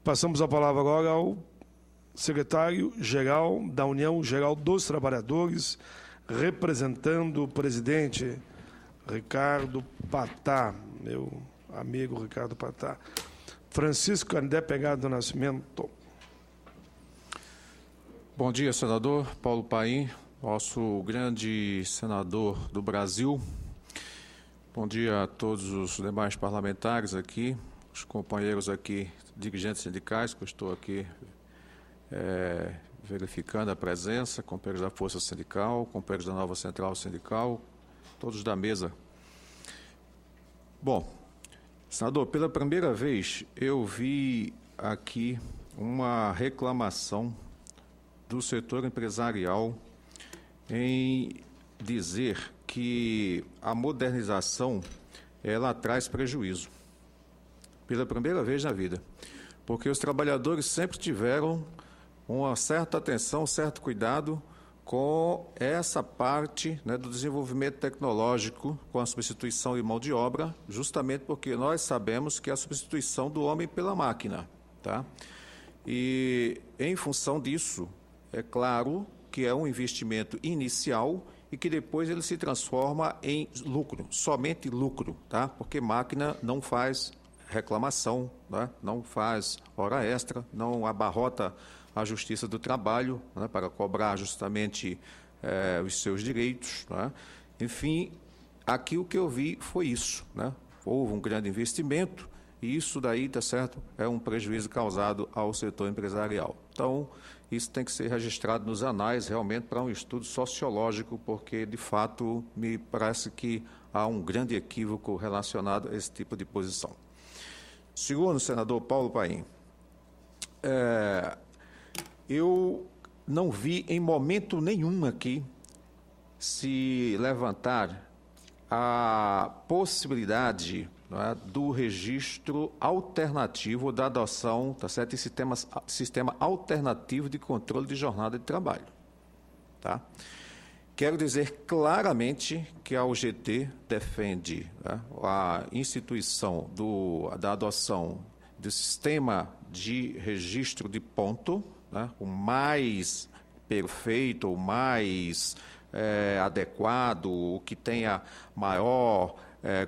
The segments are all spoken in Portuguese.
Passamos a palavra agora ao secretário-geral da União Geral dos Trabalhadores, representando o presidente Ricardo Patá, meu amigo Ricardo Patá. Francisco Candé Pegado do Nascimento. Bom dia, senador Paulo Paim, nosso grande senador do Brasil. Bom dia a todos os demais parlamentares aqui, os companheiros aqui, dirigentes sindicais, que eu estou aqui verificando a presença, companheiros da Força Sindical, companheiros da Nova Central Sindical, todos da mesa. Bom, senador, pela primeira vez eu vi aqui uma reclamação do setor empresarial em dizer que a modernização ela traz prejuízo. Pela primeira vez na vida. Porque os trabalhadores sempre tiveram uma certa atenção, um certo cuidado com essa parte, né, do desenvolvimento tecnológico, com a substituição de mão de obra, justamente porque nós sabemos que é a substituição do homem pela máquina. Tá? E, em função disso, é claro que é um investimento inicial e que depois ele se transforma em lucro, somente lucro, tá? Porque máquina não faz reclamação, né? Não faz hora extra, não abarrota a Justiça do Trabalho, né, para cobrar justamente os seus direitos, né? Enfim, aqui o que eu vi foi isso, né? Houve um grande investimento e isso daí, tá certo, é um prejuízo causado ao setor empresarial. Então, isso tem que ser registrado nos anais, realmente, para um estudo sociológico, porque, de fato, me parece que há um grande equívoco relacionado a esse tipo de posição. Segundo o senador Paulo Paim, eu não vi em momento nenhum aqui se levantar a possibilidade, não é, do registro alternativo da adoção, tá certo, de sistema alternativo de controle de jornada de trabalho. Tá? Quero dizer claramente que a UGT defende, né, a instituição da adoção do sistema de registro de ponto, né, o mais perfeito, o mais adequado, o que tenha maior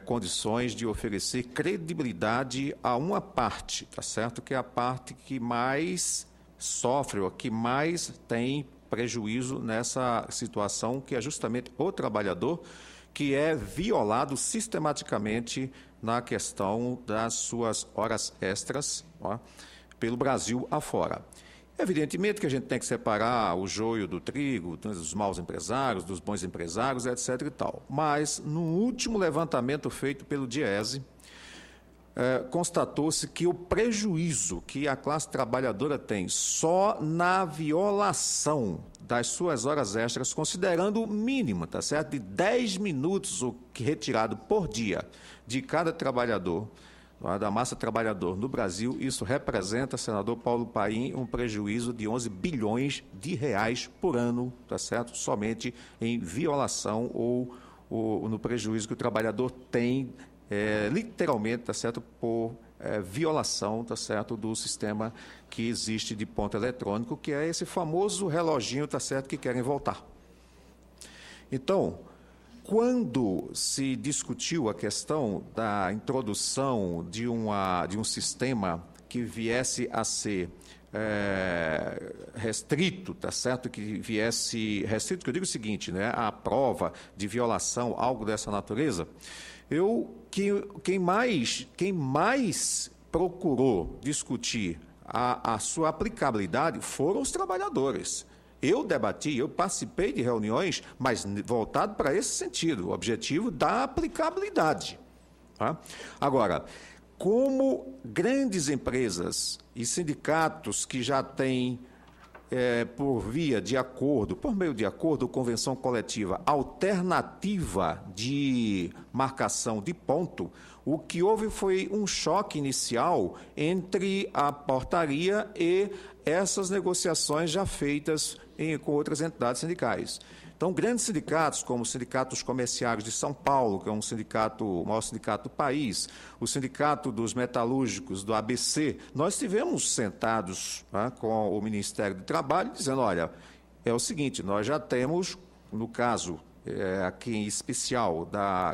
condições de oferecer credibilidade a uma parte, tá certo? Que é a parte que mais sofre, ou que mais tem prejuízo nessa situação, que é justamente o trabalhador que é violado sistematicamente na questão das suas horas extras, ó, pelo Brasil afora. Evidentemente que a gente tem que separar o joio do trigo, dos maus empresários, dos bons empresários, etc. e tal. Mas, no último levantamento feito pelo Diese, constatou-se que o prejuízo que a classe trabalhadora tem só na violação das suas horas extras, considerando o mínimo, tá certo? De 10 minutos o que retirado por dia de cada trabalhador, da massa trabalhadora no Brasil, isso representa, senador Paulo Paim, um prejuízo de 11 bilhões de reais por ano, tá certo? Somente em violação ou no prejuízo que o trabalhador tem, literalmente, tá certo? Por violação, tá certo? Do sistema que existe de ponto eletrônico, que é esse famoso reloginho, tá certo? Que querem voltar. Então, quando se discutiu a questão da introdução de um sistema que viesse a ser restrito, tá certo? Que viesse restrito, que eu digo o seguinte, né? A prova de violação, algo dessa natureza, quem mais procurou discutir a sua aplicabilidade foram os trabalhadores. Eu debati, eu participei de reuniões, mas voltado para esse sentido, o objetivo da aplicabilidade. Tá? Agora, como grandes empresas e sindicatos que já têm, por meio de acordo ou convenção coletiva, alternativa de marcação de ponto, o que houve foi um choque inicial entre a portaria e essas negociações já feitas com outras entidades sindicais. Então, grandes sindicatos, como o Sindicato dos Comerciários de São Paulo, que é o maior sindicato do país, o Sindicato dos Metalúrgicos do ABC, nós estivemos sentados, né, com o Ministério do Trabalho, dizendo, olha, é o seguinte, nós já temos, no caso, aqui em especial,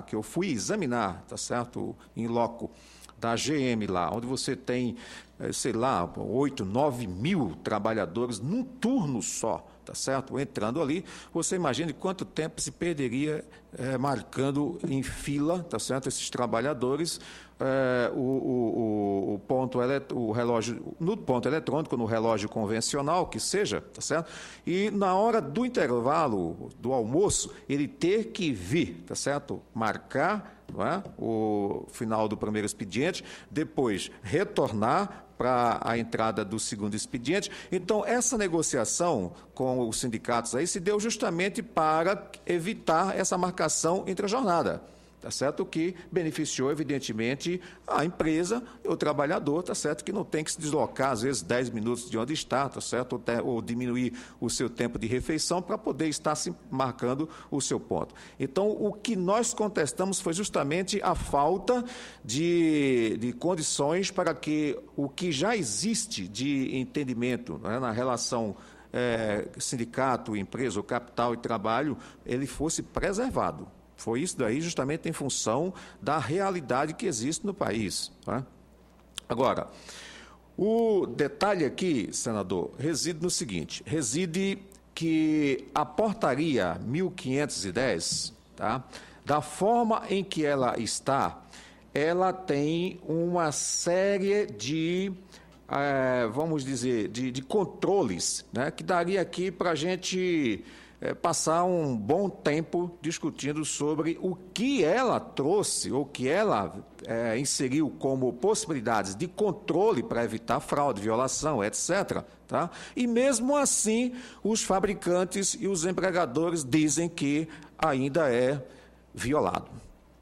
que eu fui examinar, tá certo, em loco, da GM lá, onde você tem, sei lá, 8, 9 mil trabalhadores num turno só, tá certo? Entrando ali, você imagina quanto tempo se perderia marcando em fila, tá certo? Esses trabalhadores, o relógio, no ponto eletrônico, no relógio convencional, que seja, tá certo? E na hora do intervalo, do almoço, ele ter que vir, tá certo? Marcar, não é? O final do primeiro expediente, depois retornar para a entrada do segundo expediente. Então, essa negociação com os sindicatos aí se deu justamente para evitar essa marcação intra-jornada. Tá certo? O que beneficiou, evidentemente, a empresa e o trabalhador, tá certo? Que não tem que se deslocar, às vezes, 10 minutos de onde está, tá certo? Ou diminuir o seu tempo de refeição para poder estar se marcando o seu ponto. Então, o que nós contestamos foi justamente a falta de condições para que o que já existe de entendimento, né, na relação sindicato, empresa, ou capital e trabalho, ele fosse preservado. Foi isso daí justamente em função da realidade que existe no país. Tá? Agora, o detalhe aqui, senador, reside no seguinte, reside que a portaria 1510, tá? Da forma em que ela está, ela tem uma série de, vamos dizer, de controles, né? Que daria aqui para a gente passar um bom tempo discutindo sobre o que ela trouxe, ou que ela inseriu como possibilidades de controle para evitar fraude, violação, etc. Tá? E mesmo assim, os fabricantes e os empregadores dizem que ainda é violado.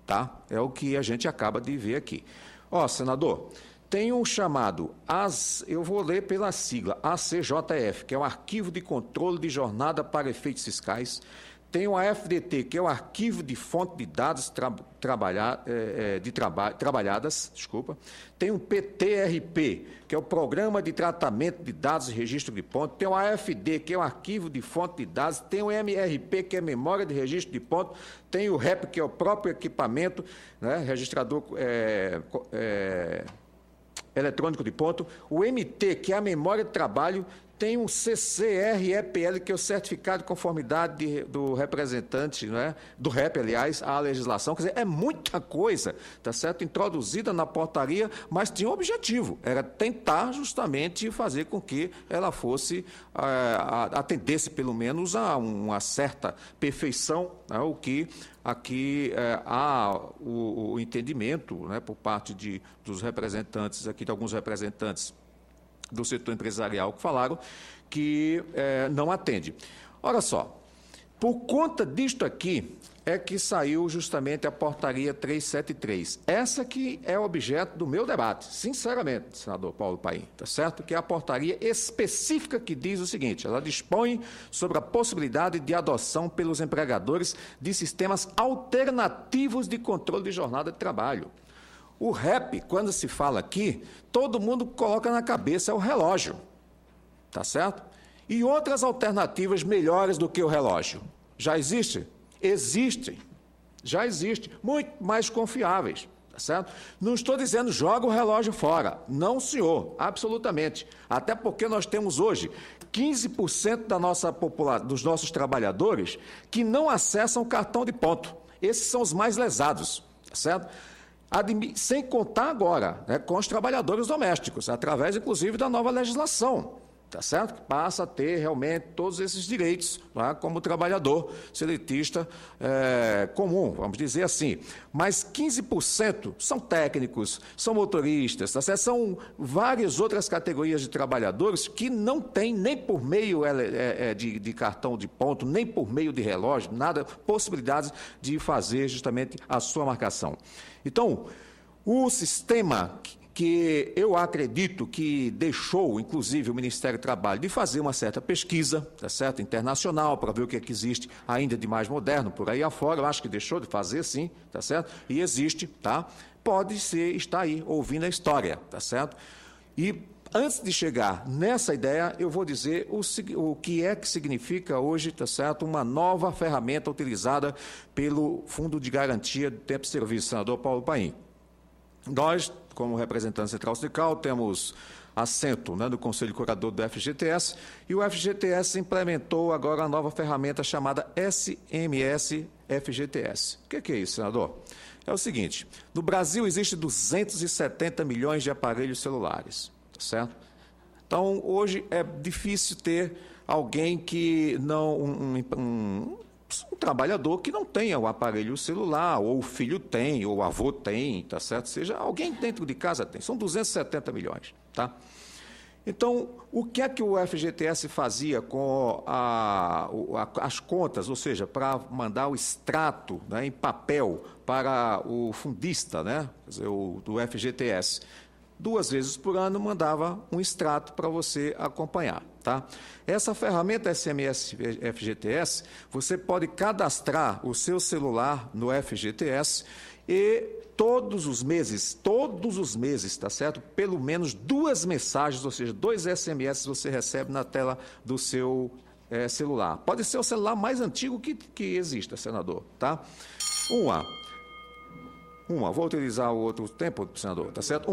Tá? É o que a gente acaba de ver aqui. Ó, senador, tem um chamado, eu vou ler pela sigla, ACJF, que é o Arquivo de Controle de Jornada para Efeitos Fiscais. Tem o AFDT, que é o Arquivo de Fonte de Dados Trabalhadas. Tem o PTRP, que é o Programa de Tratamento de Dados e Registro de Ponto. Tem o AFD, que é o Arquivo de Fonte de Dados. Tem o MRP, que é Memória de Registro de Ponto. Tem o REP, que é o próprio equipamento, né, registrador eletrônico de ponto, o MT, que é a memória de trabalho, tem um CCREPL, que é o certificado de conformidade do representante, né, do REP, aliás, à legislação. Quer dizer, é muita coisa, tá certo? Introduzida na portaria, mas tinha um objetivo, era tentar justamente fazer com que ela fosse, atendesse pelo menos a uma certa perfeição, né, o que aqui há o entendimento, né, por parte dos representantes, aqui de alguns representantes do setor empresarial que falaram que não atende. Olha só, por conta disto aqui é que saiu justamente a portaria 373. Essa que é objeto do meu debate, sinceramente, senador Paulo Paim, tá certo? Que é a portaria específica que diz o seguinte, ela dispõe sobre a possibilidade de adoção pelos empregadores de sistemas alternativos de controle de jornada de trabalho. O REP, quando se fala aqui, todo mundo coloca na cabeça o relógio, tá certo? E outras alternativas melhores do que o relógio. Já existe? Existem. Já existem. Muito mais confiáveis, tá certo? Não estou dizendo joga o relógio fora. Não, senhor, absolutamente. Até porque nós temos hoje 15% da nossa população, dos nossos trabalhadores que não acessam o cartão de ponto. Esses são os mais lesados, tá certo? Sem contar agora, né, com os trabalhadores domésticos, através, inclusive, da nova legislação, tá certo? Que passa a ter realmente todos esses direitos, né, como trabalhador seletista comum, vamos dizer assim. Mas 15% são técnicos, são motoristas, tá certo? São várias outras categorias de trabalhadores que não têm nem por meio de cartão de ponto, nem por meio de relógio, nada, possibilidades de fazer justamente a sua marcação. Então, o sistema que eu acredito que deixou, inclusive, o Ministério do Trabalho de fazer uma certa pesquisa, tá certo, internacional, para ver o que é que existe ainda de mais moderno por aí afora. Eu acho que deixou de fazer, sim, tá certo? E existe, tá? Pode ser, está aí, ouvindo a história, tá certo? E antes de chegar nessa ideia, eu vou dizer o que é que significa hoje, tá certo, uma nova ferramenta utilizada pelo Fundo de Garantia do Tempo de Serviço, senador Paulo Paim. Nós, como representante central sindical, temos assento, né, no Conselho Curador do FGTS, e o FGTS implementou agora a nova ferramenta chamada SMS-FGTS. O que é isso, senador? É o seguinte, no Brasil existe 270 milhões de aparelhos celulares, tá certo? Então, hoje é difícil ter alguém que não... um trabalhador que não tenha o aparelho celular, ou o filho tem, ou o avô tem, tá certo? Seja alguém dentro de casa tem. São 270 milhões, tá? Então, o que é que o FGTS fazia com as contas, ou seja, para mandar o extrato, né, em papel para o fundista, né, quer dizer, do FGTS? 2 vezes por ano mandava um extrato para você acompanhar, tá? Essa ferramenta SMS FGTS, você pode cadastrar o seu celular no FGTS e todos os meses, tá certo? Pelo menos 2 mensagens, ou seja, 2 SMS você recebe na tela do seu celular. Pode ser o celular mais antigo que exista, senador, tá? Vou utilizar o outro tempo, senador, tá certo?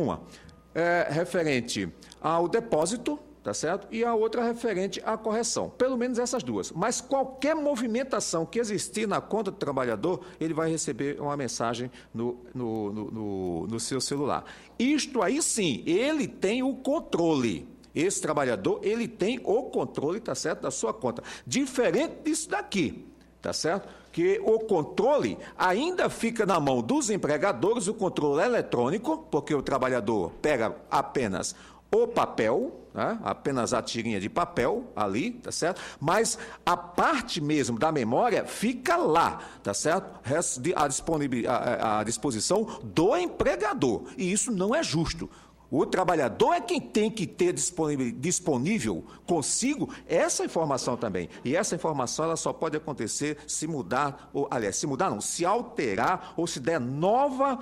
Referente ao depósito, tá certo? E a outra referente à correção. Pelo menos essas 2. Mas qualquer movimentação que existir na conta do trabalhador, ele vai receber uma mensagem no seu celular. Isto aí sim, ele tem o controle. Esse trabalhador, ele tem o controle, tá certo, da sua conta. Diferente disso daqui, tá certo? Que o controle ainda fica na mão dos empregadores, o controle eletrônico, porque o trabalhador pega apenas o papel, né, apenas a tirinha de papel ali, tá certo? Mas a parte mesmo da memória fica lá, tá certo? À disposição do empregador. E isso não é justo. O trabalhador é quem tem que ter disponível consigo essa informação também. E essa informação ela só pode acontecer se mudar, se alterar ou se der nova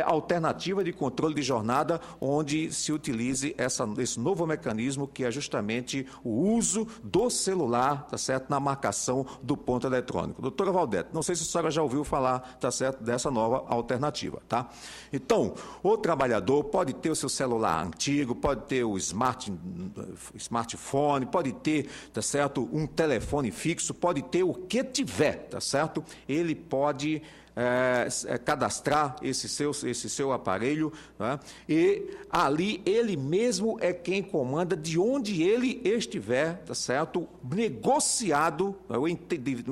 alternativa de controle de jornada onde se utilize esse novo mecanismo que é justamente o uso do celular, tá certo, na marcação do ponto eletrônico. Doutora Valdete, não sei se a senhora já ouviu falar, tá certo, dessa nova alternativa, tá? Então, o trabalhador pode ter o seu celular antigo, pode ter o smartphone, pode ter, tá certo, um telefone fixo, pode ter o que tiver, tá certo? Ele pode cadastrar esse seu aparelho, né? E ali ele mesmo é quem comanda de onde ele estiver, tá certo? Negociado,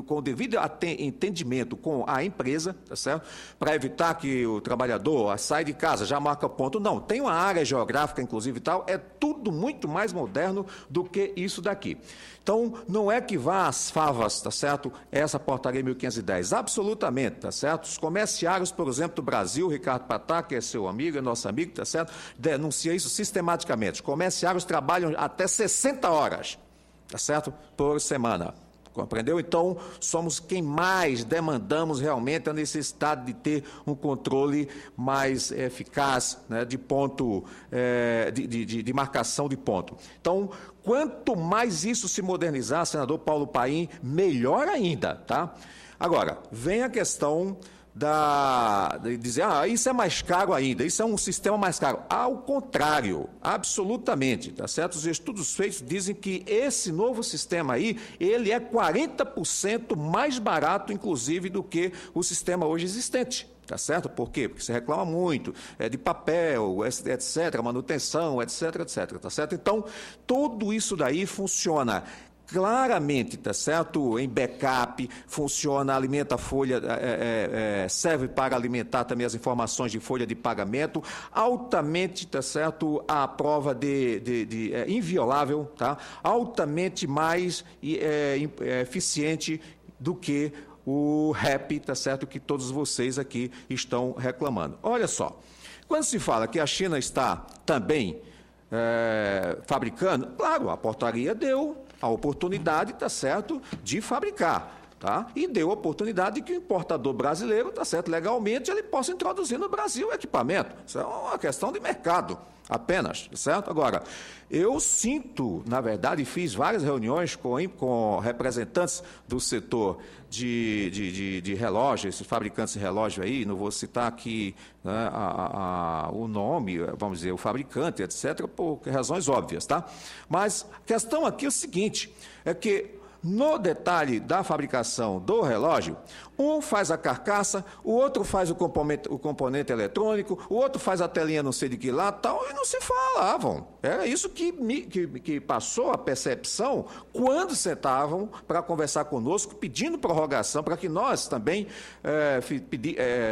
com o devido entendimento com a empresa, tá certo? Para evitar que o trabalhador sai de casa, já marca ponto. Não, tem uma área geográfica, inclusive, e tal, é tudo muito mais moderno do que isso daqui. Então, não é que vá às favas, tá certo, essa portaria 1510, absolutamente, tá certo? Os comerciários, por exemplo, do Brasil, Ricardo Patá, que é seu amigo, é nosso amigo, tá certo? Denuncia isso sistematicamente. Os comerciários trabalham até 60 horas, tá certo? Por semana. Compreendeu? Então, somos quem mais demandamos realmente a necessidade de ter um controle mais eficaz, né, de ponto, de marcação de ponto. Então, quanto mais isso se modernizar, senador Paulo Paim, melhor ainda, tá? Agora, vem a questão de dizer, isso é mais caro ainda, isso é um sistema mais caro. Ao contrário, absolutamente, tá certo? Os estudos feitos dizem que esse novo sistema aí, ele é 40% mais barato, inclusive, do que o sistema hoje existente. Tá certo? Por quê? Porque você reclama muito, de papel, etc., manutenção, etc., tá certo? Então, tudo isso daí funciona claramente, tá certo? Em backup, funciona, alimenta a folha, serve para alimentar também as informações de folha de pagamento, altamente, tá certo? A prova inviolável, tá? Altamente mais eficiente do que o REP, tá certo? Que todos vocês aqui estão reclamando. Olha só, Quando se fala que a China está também fabricando, claro, a portaria deu a oportunidade, tá certo, de fabricar. Tá? E deu a oportunidade de que o importador brasileiro, tá certo, legalmente, ele possa introduzir no Brasil o equipamento. Isso é uma questão de mercado, apenas, certo? Agora, eu sinto, na verdade, fiz várias reuniões com representantes do setor de relógios, esses fabricantes de relógio aí, não vou citar aqui, né, o nome, vamos dizer, o fabricante, etc., por razões óbvias, tá? Mas a questão aqui é o seguinte, é que no detalhe da fabricação do relógio, um faz a carcaça, o outro faz o componente eletrônico, o outro faz a telinha não sei de que lá, tal, e não se falavam. Era isso que passou a percepção quando sentavam para conversar conosco, pedindo prorrogação, para que nós também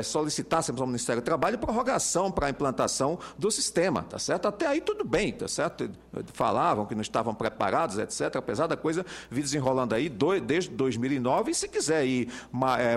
solicitássemos ao Ministério do Trabalho prorrogação para a implantação do sistema, tá certo? Até aí tudo bem, tá certo? Falavam que não estavam preparados, etc., apesar da coisa vir desenrolando aí desde 2009, e se quiser ir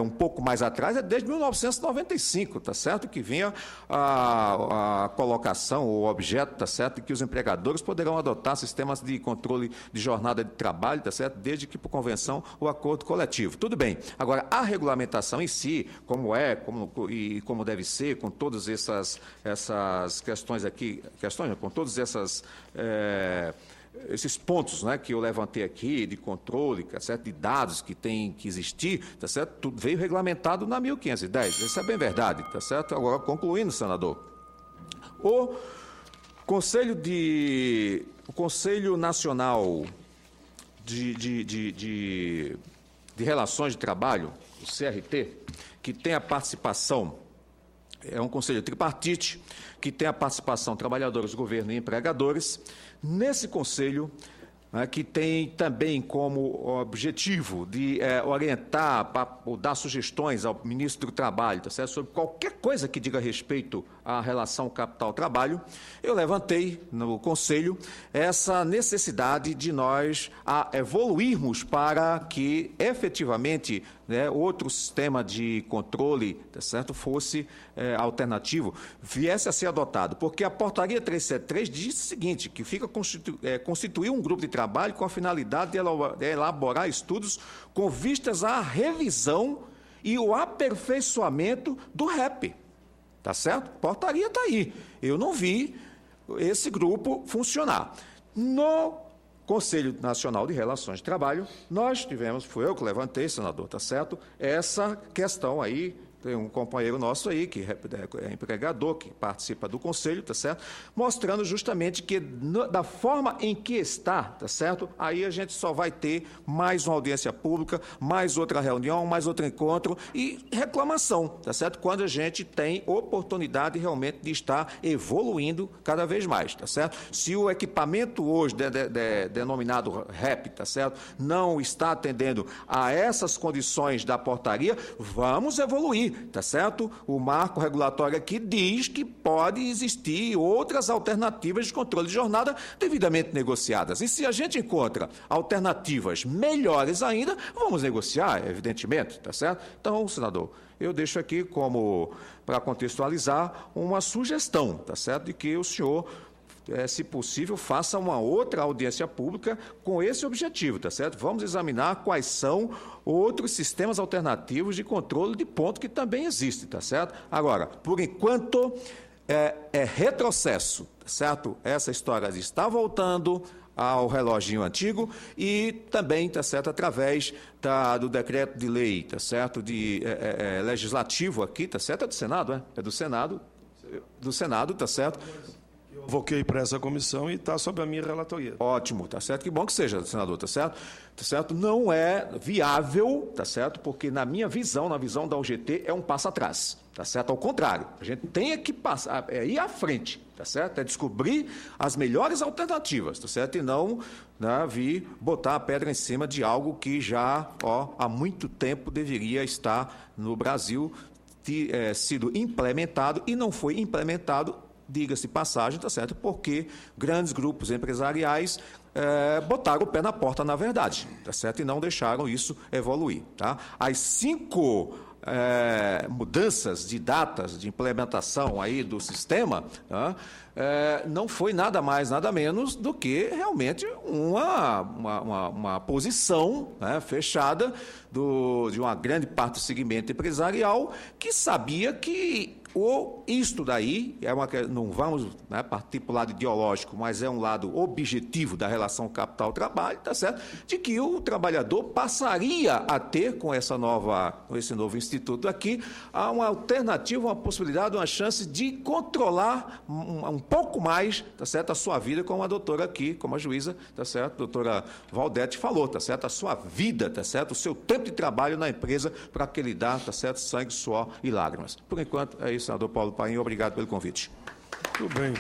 um pouco mais atrás, é desde 1995, tá certo? Que vinha a colocação, o objeto, tá certo? Que os empregadores poderão adotar sistemas de controle de jornada de trabalho, tá certo? Desde que, por convenção, o acordo coletivo. Tudo bem. Agora, a regulamentação em si, como deve ser, com todas essas questões aqui, com todas esses pontos, né, que eu levantei aqui, de controle, tá certo? De dados que tem que existir, tá certo? Tudo veio regulamentado na 1510, isso é bem verdade, tá certo? Agora, concluindo, senador, o Conselho Nacional de Relações de Trabalho, o CRT, que tem a participação, é um conselho tripartite, que tem a participação trabalhadores, governo e empregadores. Nesse conselho, que tem também como objetivo de orientar, ou dar sugestões ao ministro do Trabalho, tá certo? Sobre qualquer coisa que diga respeito à relação capital-trabalho, eu levantei no Conselho essa necessidade de nós evoluirmos para que, efetivamente, outro sistema de controle, tá certo, fosse alternativo, viesse a ser adotado. Porque a portaria 373 diz o seguinte, que fica constituir um grupo de trabalho com a finalidade de elaborar estudos com vistas à revisão e o aperfeiçoamento do REP. Tá certo? Portaria está aí. Eu não vi esse grupo funcionar. No Conselho Nacional de Relações de Trabalho, nós tivemos, foi eu que levantei, senador, tá certo? Essa questão aí, tem um companheiro nosso aí, que é empregador, que participa do Conselho, tá certo? Mostrando justamente que, da forma em que está, tá certo? Aí a gente só vai ter mais uma audiência pública, mais outra reunião, mais outro encontro e reclamação, tá certo? Quando a gente tem oportunidade realmente de estar evoluindo cada vez mais, tá certo? Se o equipamento hoje, denominado REP, tá certo? Não está atendendo a essas condições da portaria, vamos evoluir. Tá certo? O marco regulatório aqui diz que pode existir outras alternativas de controle de jornada devidamente negociadas. E se a gente encontra alternativas melhores ainda, vamos negociar, evidentemente, tá certo? Então, senador, eu deixo aqui como, para contextualizar, uma sugestão, tá certo? De que o senhor, se possível, faça uma outra audiência pública com esse objetivo, tá certo? Vamos examinar quais são outros sistemas alternativos de controle de ponto que também existem, tá certo? Agora, por enquanto, é retrocesso, tá certo? Essa história está voltando ao reloginho antigo e também, tá certo, através do decreto de lei, tá certo, legislativo aqui, tá certo? É do Senado, é do Senado, tá certo? Convoquei para essa comissão e está sob a minha relatoria. Ótimo, tá certo? Que bom que seja, senador, tá certo? Tá certo? Não é viável, tá certo? Porque na minha visão, na visão da UGT, é um passo atrás, tá certo? Ao contrário, a gente tem que passar, ir à frente, tá certo? É descobrir as melhores alternativas, tá certo? E não, né, vir botar a pedra em cima de algo que já, há muito tempo deveria estar no Brasil, sido implementado e não foi implementado, diga-se passagem, tá certo? Porque grandes grupos empresariais botaram o pé na porta, na verdade, tá certo? E não deixaram isso evoluir, tá? As 5 mudanças de datas de implementação aí do sistema, não foi nada mais, nada menos do que realmente uma posição, né, fechada de uma grande parte do segmento empresarial que sabia que isto daí, não vamos, né, partir para o lado ideológico, mas é um lado objetivo da relação capital-trabalho, tá certo? De que o trabalhador passaria a ter, com esse novo instituto aqui, uma alternativa, uma possibilidade, uma chance de controlar um pouco mais, tá certo, a sua vida, como a doutora aqui, como a juíza, tá certo, a doutora Valdete falou, tá certo, a sua vida, tá certo, o seu tempo de trabalho na empresa para que ele dá, tá certo, sangue, suor e lágrimas. Por enquanto, é isso, senador Paulo Paim, obrigado pelo convite. Tudo bem.